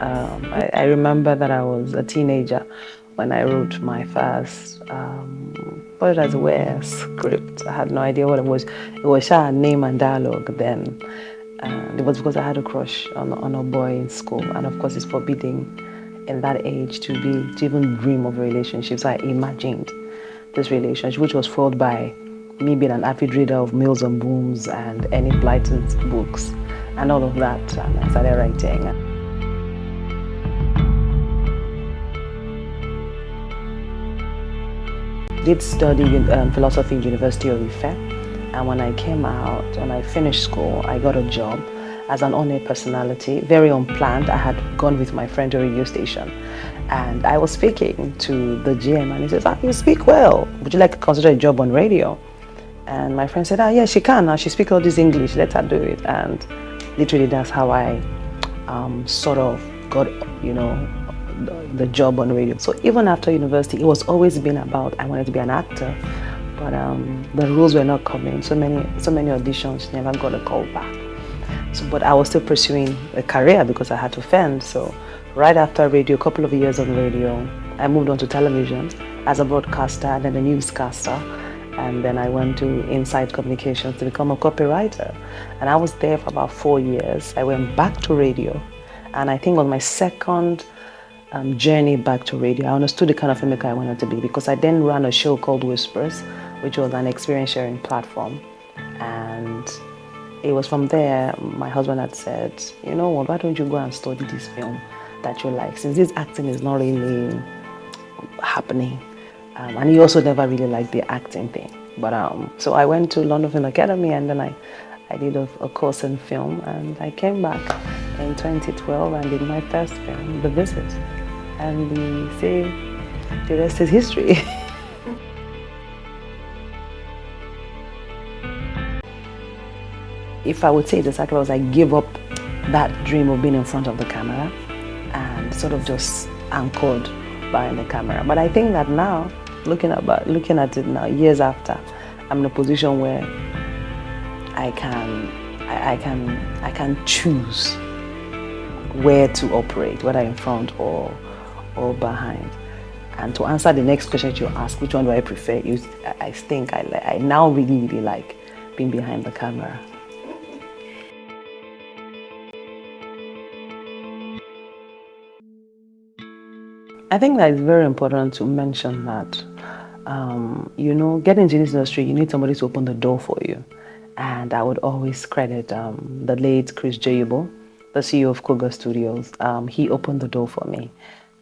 I remember that I was a teenager when I wrote my first, put it as a script. I had no idea what it was. It was a name and dialogue then. And it was because I had a crush on a boy in school. And of course, it's forbidding in that age to even dream of a relationship. So I imagined this relationship, which was followed by me being an avid reader of Mills and Booms and Enid Blyton's books and all of that. And I started writing. Did study philosophy in University of Ife, and when I came out, when I finished school, I got a job as an on-air personality, very unplanned. I had gone with my friend to a radio station, and I was speaking to the GM, and he says, you speak well. Would you like to consider a job on radio? And my friend said, yeah, she can. Now she speaks all this English. Let her do it. And literally, that's how I sort of got, the job on radio. So even after university, it was always been about I wanted to be an actor, but the roles were not coming. So many auditions, never got a call back. So, but I was still pursuing a career because I had to fend. So right after radio, a couple of years on radio, I moved on to television as a broadcaster and then a newscaster. And then I went to Inside Communications to become a copywriter. And I was there for about 4 years. I went back to radio. And I think on my second journey back to radio, I understood the kind of filmmaker I wanted to be, because I then ran a show called Whispers, which was an experience sharing platform. And it was from there my husband had said, you know what, why don't you go and study this film that you like, since this acting is not really happening. And he also never really liked the acting thing. But so I went to London Film Academy, and then I did a course in film, and I came back in 2012 and did my first film, The Visit. And the rest is history. If I would say the sacrifice, I gave up that dream of being in front of the camera and sort of just anchored behind the camera. But I think that now, looking at it now, years after, I'm in a position where I can choose where to operate, whether in front or behind. And to answer the next question you ask, which one do I prefer? I think I now really like being behind the camera. I think that it's very important to mention that, getting into this industry, you need somebody to open the door for you. And I would always credit the late Chris Jayobo, the CEO of Cougar Studios. He opened the door for me,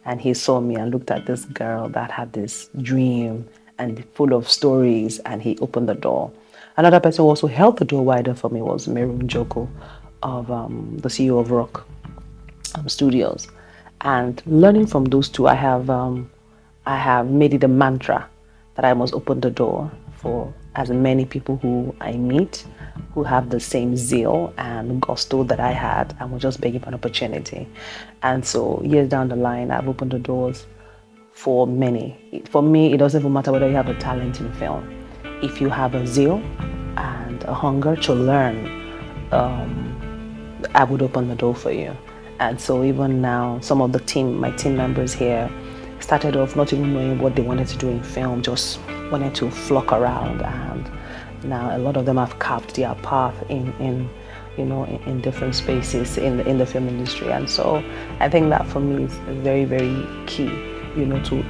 and he saw me and looked at this girl that had this dream and full of stories, and he opened the door. Another person who also held the door wider for me was Merun Joko, of the CEO of Rock Studios. And learning from those two, I have made it a mantra that I must open the door for as many people who I meet who have the same zeal and gusto that I had, and were just begging for an opportunity. And so years down the line, I've opened the doors for many. For me, it doesn't even matter whether you have a talent in film. If you have a zeal and a hunger to learn, I would open the door for you. And so even now, some of my team members here started off not even knowing what they wanted to do in film, just wanted to flock around. And now a lot of them have carved their path in different spaces in the film industry. And so I think that for me is very, very key, to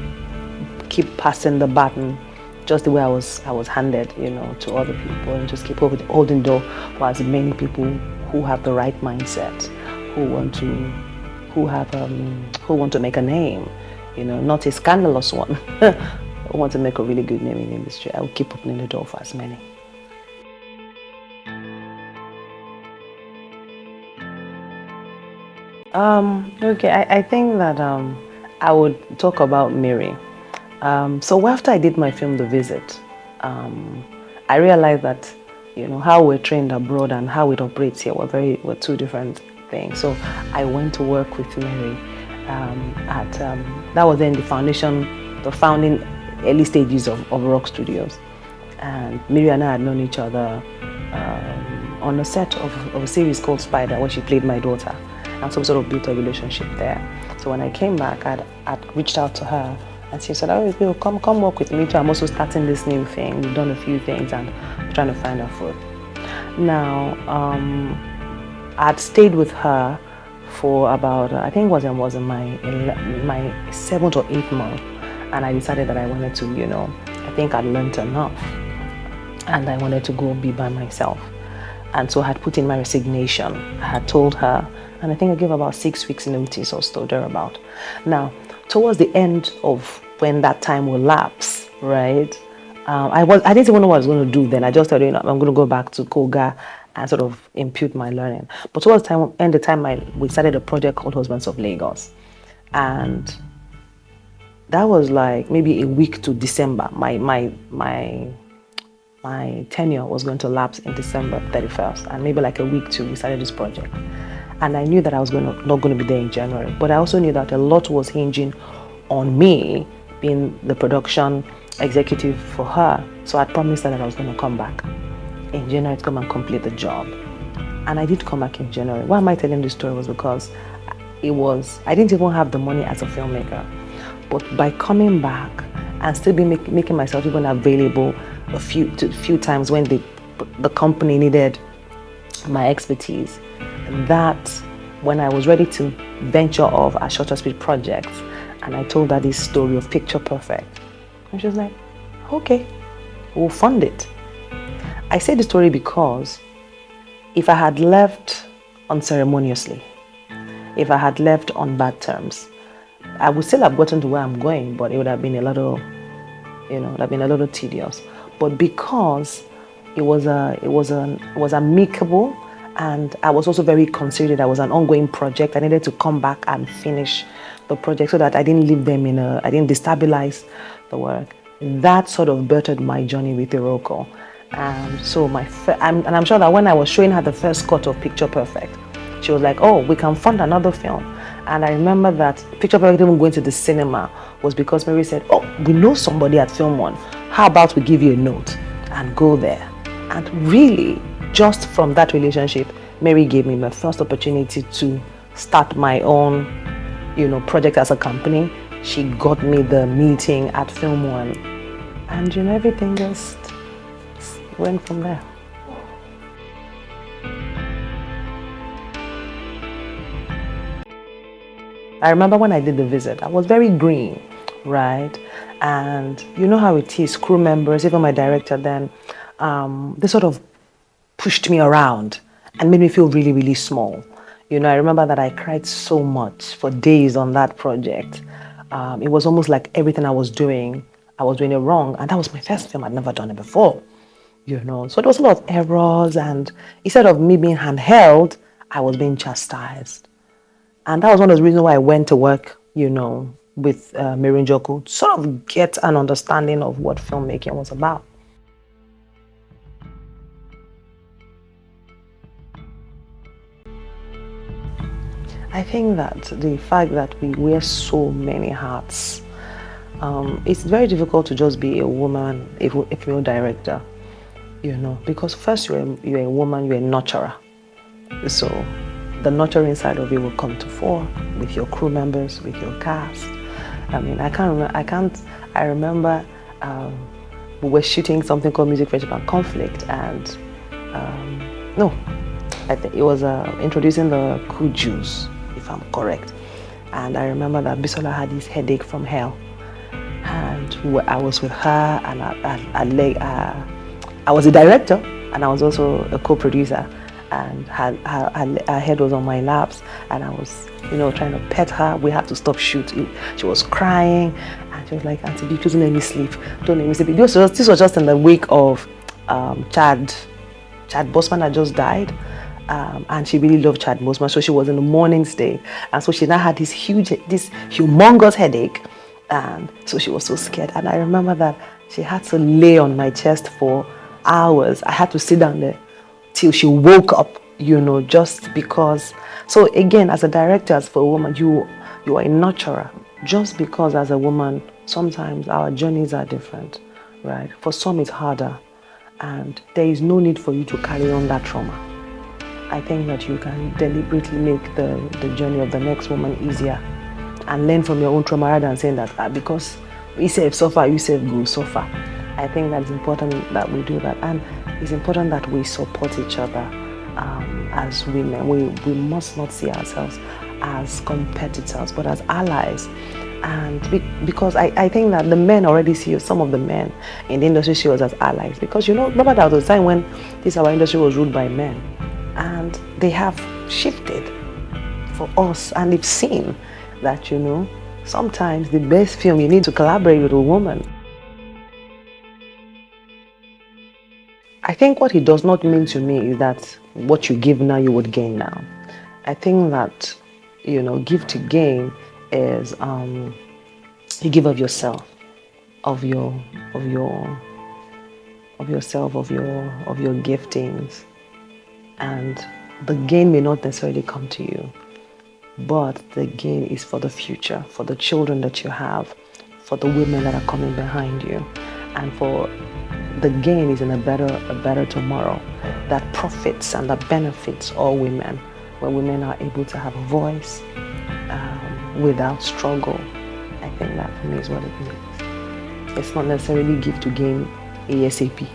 keep passing the baton just the way I was handed, to other people, and just keep holding the door for as many people who have the right mindset, who want to make a name, not a scandalous one, who want to make a really good name in the industry. I will keep opening the door for as many. Okay, I think that I would talk about Mary. So after I did my film, The Visit, I realized that, how we're trained abroad and how it operates here were two different things. So I went to work with Mary that was then the founding early stages of Rock Studios. And Mary and I had known each other on a set of a series called Spider, where she played my daughter. And so we sort of built a relationship there. So when I came back, I'd reached out to her, and she said, oh, Bill, come work with me too. I'm also starting this new thing. We've done a few things and we're trying to find our foot. Now, I'd stayed with her for about, I think it was in my 7th or 8th month. And I decided that I wanted to, I think I'd learned enough. And I wanted to go be by myself. And so I had put in my resignation. I had told her, and I think I gave about 6 weeks notice or so, thereabout. Now, towards the end of when that time will lapse, right? I didn't even know what I was going to do then. I just thought, I'm going to go back to Koga and sort of impute my learning. But towards the time we started a project called Husbands of Lagos. And that was like maybe a week to December. My tenure was going to lapse in December 31st, and maybe like a week to we started this project. And I knew that I was not going to be there in January, but I also knew that a lot was hinging on me being the production executive for her. So I promised her that I was going to come back in January to come and complete the job. And I did come back in January. Why am I telling this story was because I didn't even have the money as a filmmaker. But by coming back and still be making myself even available a few times when the company needed my expertise, that when I was ready to venture off a shorter speed project, and I told her this story of Picture Perfect, and she was like, okay, we'll fund it. I say the story because if I had left unceremoniously, if I had left on bad terms, I would still have gotten to where I'm going, but it would have been a little tedious. But because it was amicable, and I was also very considerate. I was an ongoing project. I needed to come back and finish the project so that I didn't leave them I didn't destabilize the work. That sort of birthed my journey with Iroko. So I'm sure that when I was showing her the first cut of Picture Perfect, she was like, oh, we can fund another film. And I remember that Picture Perfect even going to the cinema was because Mary said, oh, we know somebody at Film One. How about we give you a note and go there? And really, just from that relationship, Mary gave me my first opportunity to start my own, project as a company. She got me the meeting at Film One. And, everything just went from there. I remember when I did the visit, I was very green, right? And you know how it is, crew members, even my director then, they sort of pushed me around and made me feel really, really small. I remember that I cried so much for days on that project. It was almost like everything I was doing it wrong. And that was my first film. I'd never done it before, So there was a lot of errors, and instead of me being handheld, I was being chastised. And that was one of the reasons why I went to work, with Mary Njoku, to sort of get an understanding of what filmmaking was about. I think that the fact that we wear so many hats, it's very difficult to just be a woman, a female director, because first you're a woman, you're a nurturer. So the nurturing side of you will come to fore with your crew members, with your cast. I remember we were shooting something called Music, Friendship and Conflict, and I think it was introducing the Kujus, if I'm correct. And I remember that Bisola had this headache from hell, and I was with her, and I was a director, and I was also a co-producer, and her head was on my laps, and I was, trying to pet her. We had to stop shooting. She was crying, and she was like, Auntie B, please don't let me sleep. Don't let me sleep. This was just in the week of Chad Bosman had just died. And she really loved Chad Bosman, so she was in the morning state, and so she now had this humongous headache, and so she was so scared. And I remember that she had to lay on my chest for hours. I had to sit down there till she woke up, just because. So again, as a director, as for a woman, you are a nurturer. Just because as a woman, sometimes our journeys are different, right? For some it's harder, and there is no need for you to carry on that trauma. I think that you can deliberately make the journey of the next woman easier and learn from your own trauma rather than saying that because we say suffer, you say go suffer. I think that it's important that we do that, and it's important that we support each other as women. We must not see ourselves as competitors, but as allies. And because I think that the men already see us, some of the men in the industry see us as allies. Because remember there was a time when our industry was ruled by men, and they have shifted for us, and they've seen that sometimes the best film, you need to collaborate with a woman. I think what it does not mean to me is that what you give now you would gain now. I think that give to gain is you give of yourself, of your yourself, of your giftings, and the gain may not necessarily come to you, but the gain is for the future, for the children that you have, for the women that are coming behind you, and for the gain is in a better tomorrow that profits and that benefits all women, where women are able to have a voice without struggle. I think that for me is what it means. It's not necessarily give to gain ASAP.